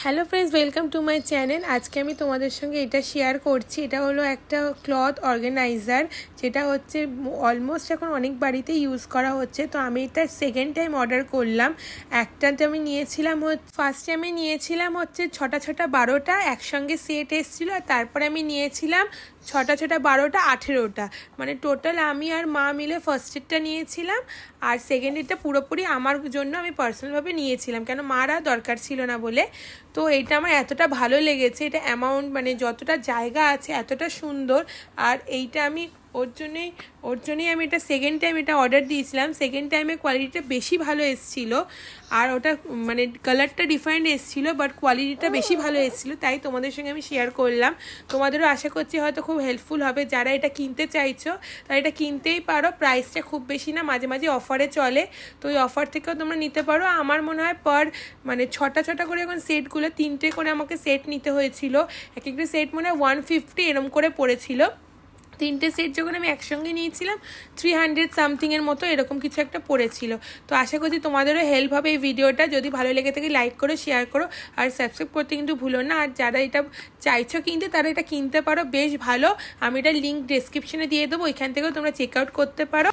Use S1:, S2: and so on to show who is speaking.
S1: Hello friends, welcome to my channel. আজকে আমি তোমাদের সঙ্গে এটা শেয়ার করছি। এটা হলো একটা ক্লথ অর্গানাইজার, যেটা হচ্ছে অলমোস্ট এখন অনেক বাড়িতে ইউজ করা হচ্ছে। তো আমি এটা সেকেন্ড টাইম অর্ডার করলাম। একটাতে আমি নিয়েছিলাম ফার্স্টে আমি নিয়েছিলাম হচ্ছে 6টা 6টা 12টা একসঙ্গে সেট এসেছিলো। আর তারপরে আমি নিয়েছিলাম 6টা 6টা 12টা 18টা, মানে টোটাল আমি আর মা মিলে ফার্স্ট এডটা নিয়েছিলাম। আর সেকেন্ড এডটা পুরোপুরি আমার জন্য আমি পার্সোনালভাবে নিয়েছিলাম, কেন মারা দরকার ছিল না বলে। তো এইটা আমার এতটা ভালো লেগেছে, এটা অ্যামাউন্ট মানে যতটা জায়গা আছে এতটা সুন্দর। আর এইটা আমি ওর জন্যই আমি এটা সেকেন্ড টাইম এটা অর্ডার দিয়েছিলাম। সেকেন্ড টাইমে কোয়ালিটিটা বেশি ভালো এসেছিলো, আর ওটা মানে কালারটা ডিফারেন্ট এসেছিলো, বাট কোয়ালিটিটা বেশি ভালো এসেছিলো। তাই তোমাদের সঙ্গে আমি শেয়ার করলাম। তোমাদেরও আশা করছি হয়তো খুব হেল্পফুল হবে। যারা এটা কিনতে চাইছো তারা এটা কিনতেই পারো। প্রাইসটা খুব বেশি না, মাঝে মাঝে অফারে চলে, তো ওই অফার থেকেও তোমরা নিতে পারো। আমার মনে হয় মানে 6টা 6টা করে এখন সেটগুলো 3টে করে আমাকে সেট নিতে হয়েছিল। এক একটা সেট মনে হয় 150 এরম করে পড়েছিল। 3টে সেট যখন আমি একসঙ্গে নিয়েছিলাম 300 সামথিংয়ের মতো এরকম কিছু একটা পড়েছিল। তো আশা করছি তোমাদেরও হেল্প হবে এই ভিডিওটা। যদি ভালো লেগে থাকে লাইক করো, শেয়ার করো, আর সাবস্ক্রাইব করতে কিন্তু ভুলো না। আর যারা এটা চাইছো কিনতে তারা এটা কিনতে পারো, বেশ ভালো। আমি এটা লিঙ্ক ডেসক্রিপশনে দিয়ে দেবো, ওইখান থেকেও তোমরা চেক আউট করতে পারো।